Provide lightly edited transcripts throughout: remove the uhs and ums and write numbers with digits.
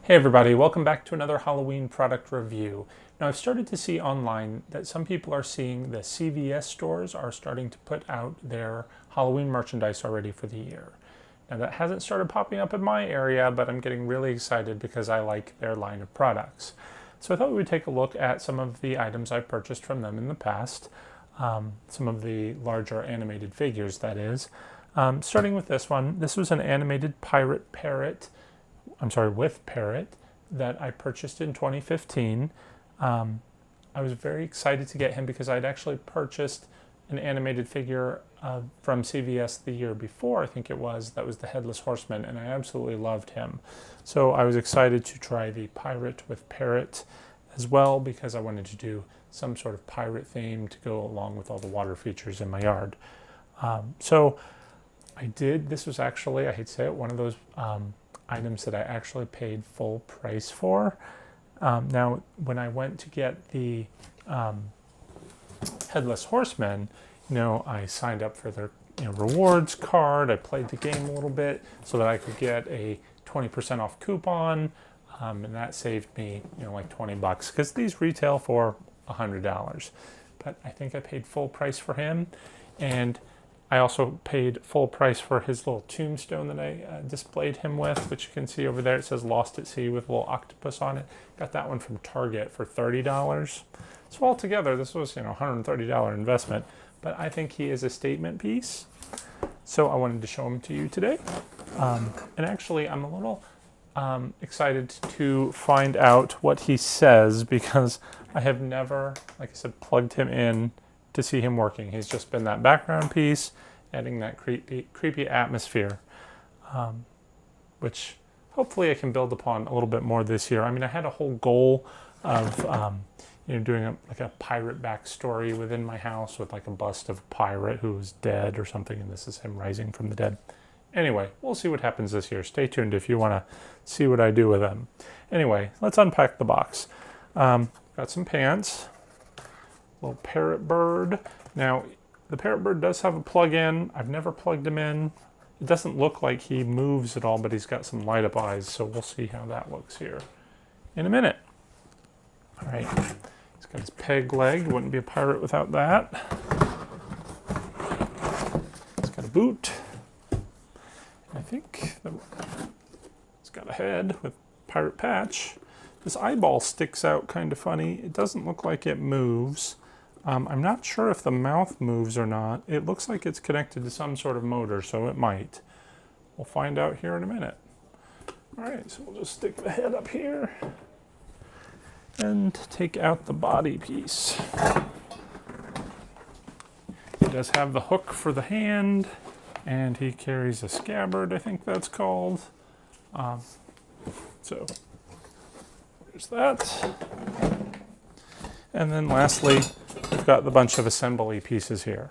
Hey everybody, welcome back to another Halloween product review. Now I've started to see online that some people are seeing the CVS stores are starting to put out their Halloween merchandise already for the year. Now that hasn't started popping up in my area, but I'm getting really excited because I like their line of products. So I thought we would take a look at some of the items I've purchased from them in the past, some of the larger animated figures that is. Starting with this one, this was an animated Parrot with Parrot that I purchased in 2015. I was very excited to get him because I'd actually purchased an animated figure from CVS the year before, I think it was, that was the Headless Horseman, and I absolutely loved him. So I was excited to try the Pirate with Parrot as well because I wanted to do some sort of pirate theme to go along with all the water features in my yard. So I did, this was actually, I hate to say it, one of those items that I actually paid full price for. Now, when I went to get the Headless Horseman, I signed up for their rewards card. I played the game a little bit so that I could get a 20% off coupon, and that saved me, like 20 bucks because these retail for $100. But I think I paid full price for him, and I also paid full price for his little tombstone that I displayed him with, which you can see over there. It says Lost at Sea with a little octopus on it. Got that one from Target for $30. So altogether, this was, $130 investment, but I think he is a statement piece. So I wanted to show him to you today. And actually, I'm a little excited to find out what he says because I have never, like I said, plugged him in to see him working. He's just been that background piece, adding that creepy atmosphere, which hopefully I can build upon a little bit more this year. I mean, I had a whole goal of doing like a pirate backstory within my house with like a bust of a pirate who was dead or something, and this is him rising from the dead. Anyway, we'll see what happens this year. Stay tuned if you want to see what I do with them. Anyway, let's unpack the box. Got some pants. Little parrot bird. Now, the parrot bird does have a plug-in. I've never plugged him in. It doesn't look like he moves at all, but he's got some light-up eyes, so we'll see how that looks here in a minute. All right, he's got his peg leg. Wouldn't be a pirate without that. He's got a boot. I think he's got a head with pirate patch. This eyeball sticks out kind of funny. It doesn't look like it moves. I'm not sure if the mouth moves or not. It looks like it's connected to some sort of motor, so it might. We'll find out here in a minute. All right, so we'll just stick the head up here and take out the body piece. He does have the hook for the hand, and he carries a scabbard, I think that's called. So there's that. And then lastly, we've got the bunch of assembly pieces here.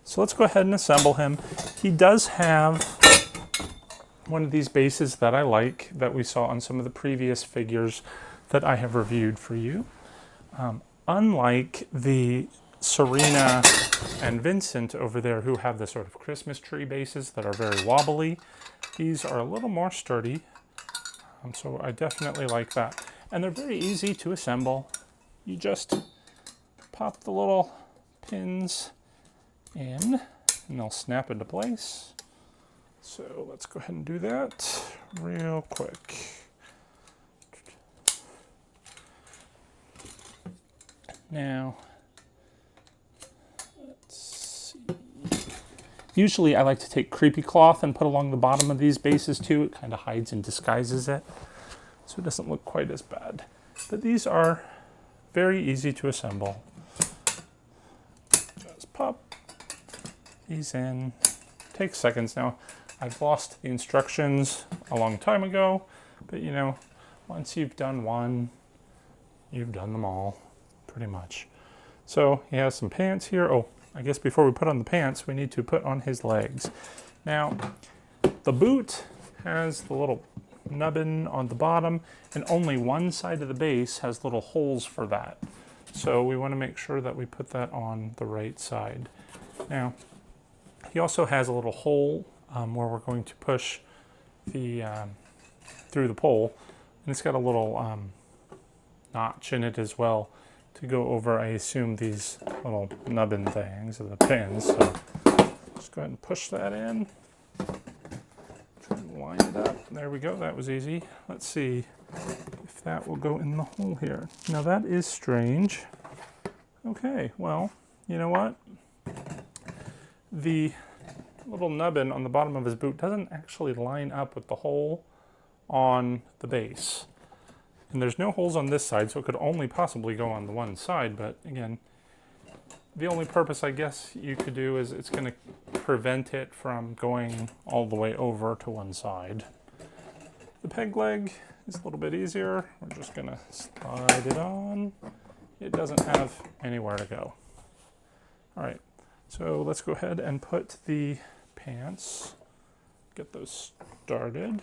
So let's go ahead and assemble him. He does have one of these bases that I like that we saw on some of the previous figures that I have reviewed for you. Unlike the Serena and Vincent over there who have the sort of Christmas tree bases that are very wobbly, these are a little more sturdy. So I definitely like that. And they're very easy to assemble. You just pop the little pins in and they'll snap into place. So let's go ahead and do that real quick. Now, let's see. Usually I like to take creepy cloth and put along the bottom of these bases too. It kind of hides and disguises it, so it doesn't look quite as bad. But these are very easy to assemble. Just pop these in. Takes seconds. Now, I've lost the instructions a long time ago, but once you've done one, you've done them all, pretty much. So he has some pants here. Oh, I guess before we put on the pants, we need to put on his legs. Now, the boot has the little nubbin on the bottom, and only one side of the base has little holes for that. So we want to make sure that we put that on the right side. Now, he also has a little hole where we're going to push the through the pole And it's got a little notch in it as well to go over, I assume, these little nubbin things of the pins. So just go ahead and push that in. Try and line it up. There we go. That was easy. Let's see if that will go in the hole here. Now that is strange. Okay, well, you know what? The little nubbin on the bottom of his boot doesn't actually line up with the hole on the base. And there's no holes on this side, so it could only possibly go on the one side. But again, the only purpose I guess you could do is it's going to prevent it from going all the way over to one side. The peg leg is a little bit easier. We're just going to slide it on. It doesn't have anywhere to go. All right, so let's go ahead and put the pants, get those started,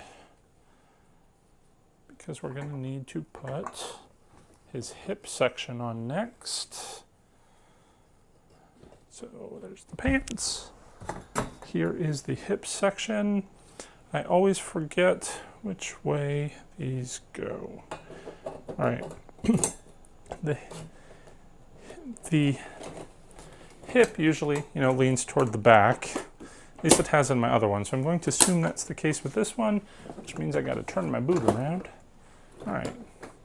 because we're going to need to put his hip section on next. So there's the pants. Here is the hip section. I always forget which way these go. All right. The hip usually, leans toward the back. At least it has in my other one. So I'm going to assume that's the case with this one, which means I got to turn my boot around. All right.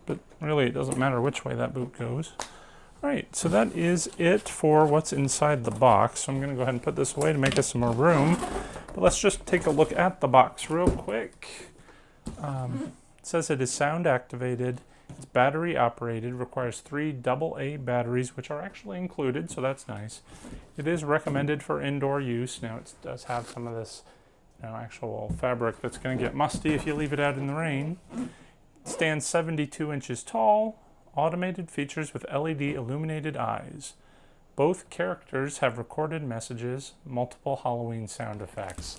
But really, it doesn't matter which way that boot goes. All right, so that is it for what's inside the box. So I'm going to go ahead and put this away to make us some more room. But let's just take a look at the box real quick. It says it is sound activated. It's battery operated, requires 3 AA batteries, which are actually included, so that's nice. It is recommended for indoor use. Now it does have some of this actual fabric that's going to get musty if you leave it out in the rain. It stands 72 inches tall, automated features with LED illuminated eyes. Both characters have recorded messages, multiple Halloween sound effects.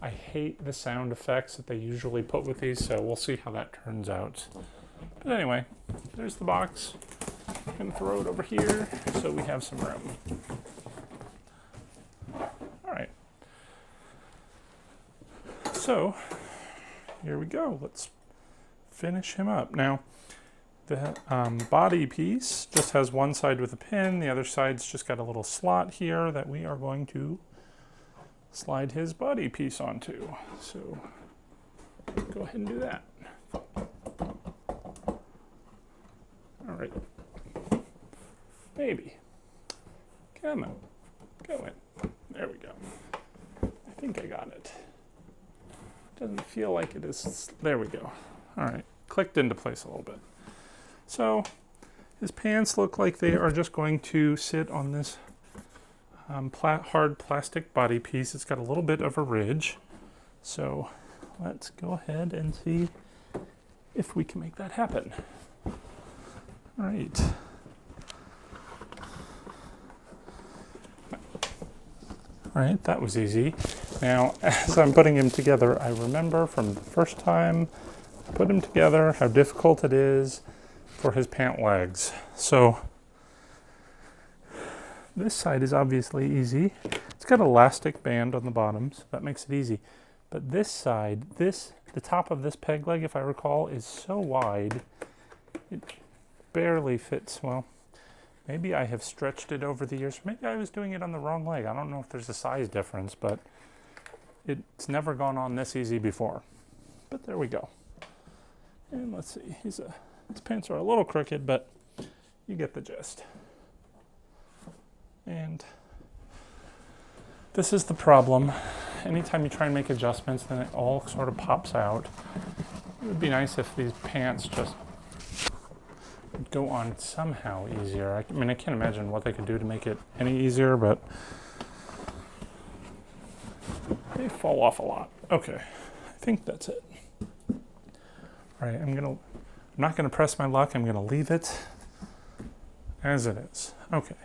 I hate the sound effects that they usually put with these, so we'll see how that turns out. But anyway, there's the box. I'm going to throw it over here so we have some room. All right. So, here we go. Let's finish him up. Now, the body piece just has one side with a pin. The other side's just got a little slot here that we are going to slide his body piece onto. So, go ahead and do that. All right. Maybe. Come on. Go in. There we go. I think I got it. Doesn't feel like it is. There we go. All right. Clicked into place a little bit. So his pants look like they are just going to sit on this hard plastic body piece. It's got a little bit of a ridge. So let's go ahead and see if we can make that happen. All right. All right, that was easy. Now, as I'm putting him together, I remember from the first time I put him together how difficult it is for his pant legs. So this side is obviously easy. It's got an elastic band on the bottom, so that makes it easy. But this side, the top of this peg leg, if I recall, is so wide, it barely fits. Well, maybe I have stretched it over the years. Maybe I was doing it on the wrong leg. I don't know if there's a size difference, but it's never gone on this easy before. But there we go. And let's see, his pants are a little crooked, but you get the gist. And this is the problem. Anytime you try and make adjustments, then it all sort of pops out. It would be nice if these pants just would go on somehow easier. I mean, I can't imagine what they could do to make it any easier, but they fall off a lot. Okay, I think that's it. All right, I'm not gonna press my luck. I'm gonna leave it as it is. Okay.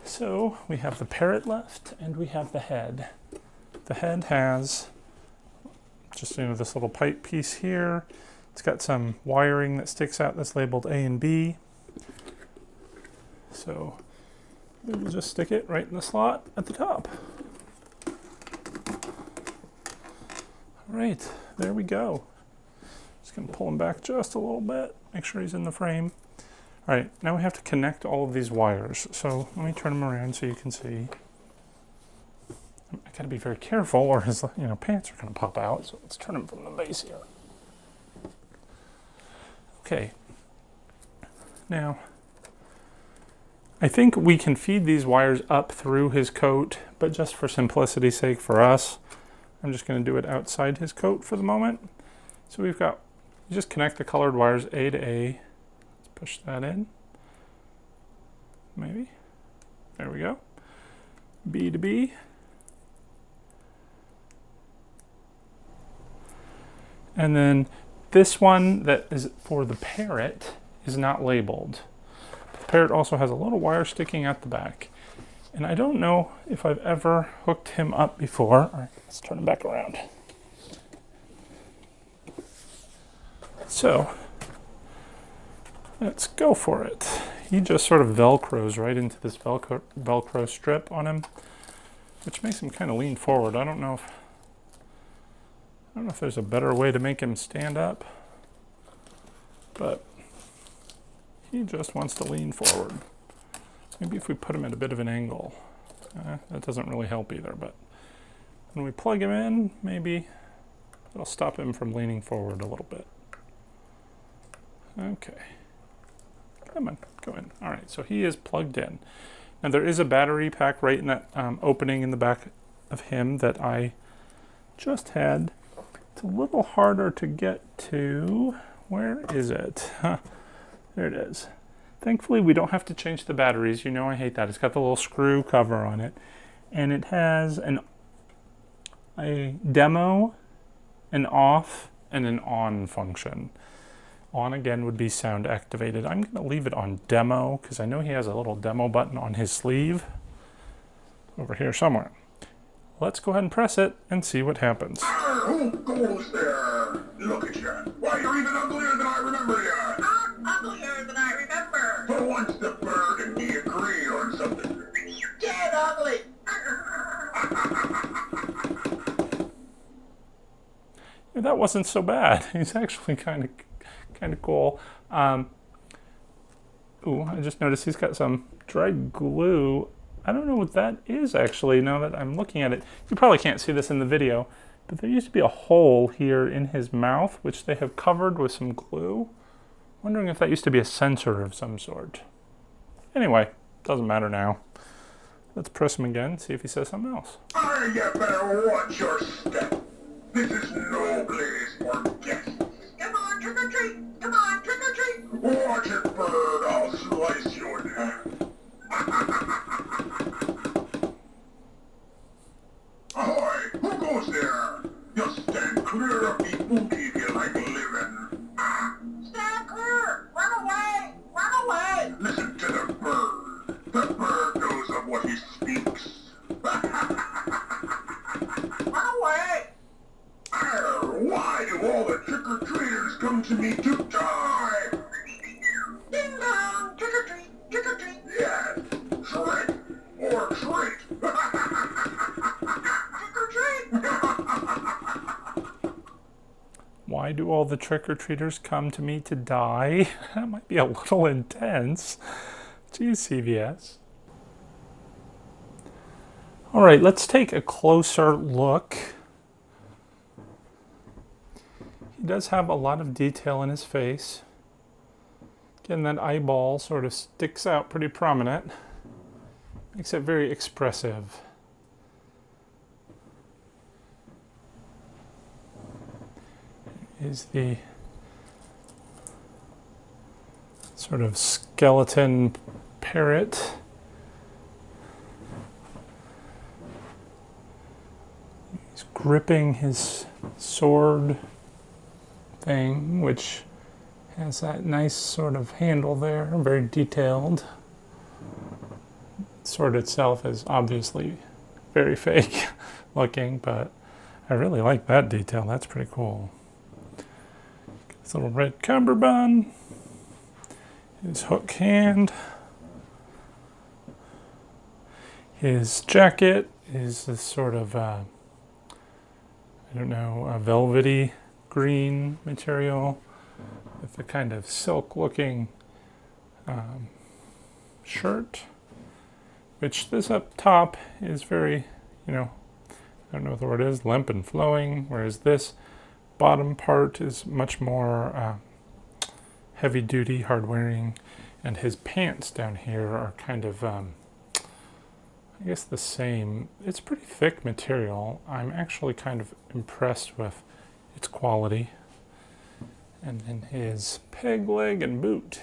So we have the parrot left, and we have the head. The head has just this little pipe piece here. It's got some wiring that sticks out that's labeled A and B. So we will just stick it right in the slot at the top. All right, there we go. Just gonna pull him back just a little bit, make sure he's in the frame. All right, now we have to connect all of these wires. So let me turn him around so you can see. I gotta be very careful or his pants are gonna pop out. So let's turn him from the base here. Okay. Now, I think we can feed these wires up through his coat, but just for simplicity's sake for us, I'm just gonna do it outside his coat for the moment. So we've got, you just connect the colored wires A to A. Let's push that in. Maybe. There we go. B to B. And then this one that is for the Parrot is not labeled. The Parrot also has a little wire sticking out the back. And I don't know if I've ever hooked him up before. All right, let's turn him back around. So, let's go for it. He just sort of velcros right into this Velcro strip on him, which makes him kind of lean forward. I don't know if there's a better way to make him stand up, but he just wants to lean forward. Maybe if we put him at a bit of an angle. That doesn't really help either, but when we plug him in, maybe it'll stop him from leaning forward a little bit. Okay. Come on, go in. All right, so he is plugged in. Now there is a battery pack right in that opening in the back of him that I just had. It's a little harder to get to. Where is it? Huh. There it is. Thankfully, we don't have to change the batteries. You know I hate that. It's got the little screw cover on it. And it has a demo, an off, and an on function. On, again, would be sound activated. I'm going to leave it on demo because I know he has a little demo button on his sleeve over here somewhere. Let's go ahead and press it and see what happens. Who goes there? Look at you. Why, you're even uglier than I remember you. I'm uglier than I remember. For once the bird and me agree on something. Dead ugly. Yeah, that wasn't so bad. He's actually kind of cool. Ooh, I just noticed he's got some dried glue. I don't know what that is actually now that I'm looking at it. You probably can't see this in the video, but there used to be a hole here in his mouth, which they have covered with some glue. Wondering if that used to be a sensor of some sort. Anyway, doesn't matter now. Let's press him again, see if he says something else. I you better watch your step. This is no place for guests. Come on, trick or treat. Come on, trick or treat. Watch it, bird. I'll slice you in half. Ahoy! Who goes there? Just stand clear of me, spooky, if you like living. Stand clear. Run away. Run away. Listen to the bird. The bird knows of what he speaks. Run away. Why do all the trick-or-treaters come to me to die? Ding dong. Trick or treat. Trick or treat. Yes, trick or treat. Trick or treat. Why do all the trick-or-treaters come to me to die? That might be a little intense. Geez, CVS. All right, let's take a closer look. He does have a lot of detail in his face. Again, that eyeball sort of sticks out pretty prominent. Makes it very expressive. Is the sort of skeleton parrot. He's gripping his sword thing, which has that nice sort of handle there, very detailed. The sword itself is obviously very fake looking, but I really like that detail. That's pretty cool. His little red cummerbund, his hook hand, his jacket is this sort of, I don't know, a velvety green material with a kind of silk looking shirt, which this up top is very, I don't know what the word is, limp and flowing, whereas this bottom part is much more heavy duty, hard wearing, and his pants down here are kind of, I guess the same. It's pretty thick material. I'm actually kind of impressed with its quality. And then his peg leg and boot.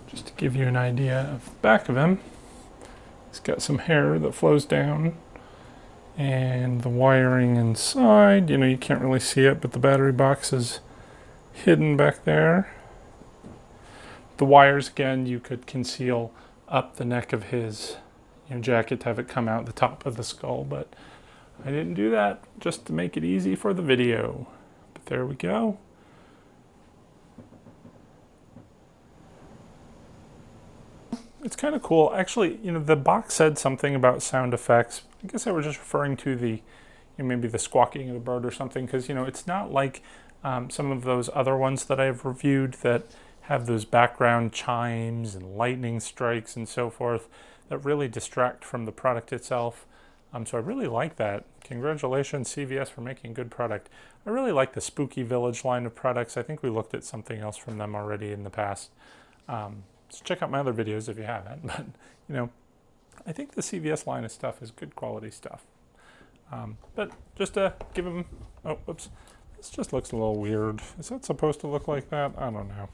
Just to give you an idea of the back of him, he's got some hair that flows down, and the wiring inside, you can't really see it, but the battery box is hidden back there. The wires, again, you could conceal up the neck of his jacket to have it come out the top of the skull, but I didn't do that just to make it easy for the video. But there we go. It's kind of cool. Actually, the box said something about sound effects. I guess they were just referring to the, maybe the squawking of the bird or something, because, it's not like some of those other ones that I've reviewed that have those background chimes and lightning strikes and so forth that really distract from the product itself. So I really like that. Congratulations, CVS, for making a good product. I really like the Spooky Village line of products. I think we looked at something else from them already in the past. So check out my other videos if you haven't. But, I think the CVS line of stuff is good quality stuff. But just to give them... Oh, whoops. This just looks a little weird. Is that supposed to look like that? I don't know.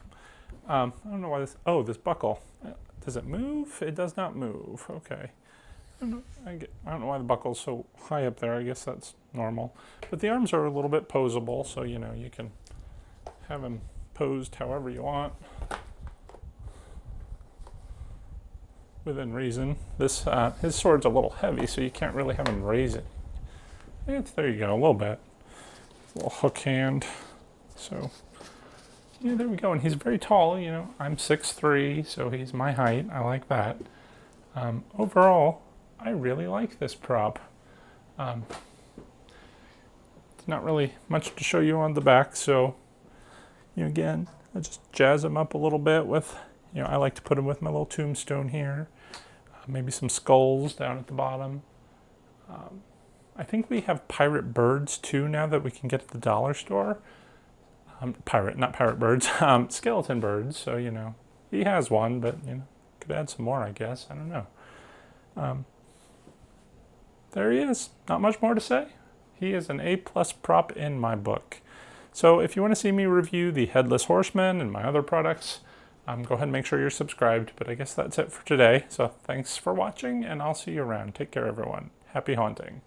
I don't know why this... Oh, this buckle. Does it move? It does not move. Okay. I don't know why the buckle's so high up there. I guess that's normal. But the arms are a little bit posable, so, you can have them posed however you want. Within reason. This his sword's a little heavy, so you can't really have him raise it. There you go, a little bit. A little hook hand. So, there we go. And he's very tall, I'm 6'3", so he's my height. I like that. Overall, I really like this prop. There's not really much to show you on the back, so, again, I just jazz him up a little bit with... I like to put them with my little tombstone here. Maybe some skulls down at the bottom. I think we have pirate birds too now that we can get at the dollar store. Not pirate birds, skeleton birds. So, he has one, but, could add some more, I guess. I don't know. There he is. Not much more to say. He is an A+ prop in my book. So if you want to see me review the Headless Horseman and my other products, go ahead and make sure you're subscribed. But I guess that's it for today. So thanks for watching, and I'll see you around. Take care, everyone. Happy haunting.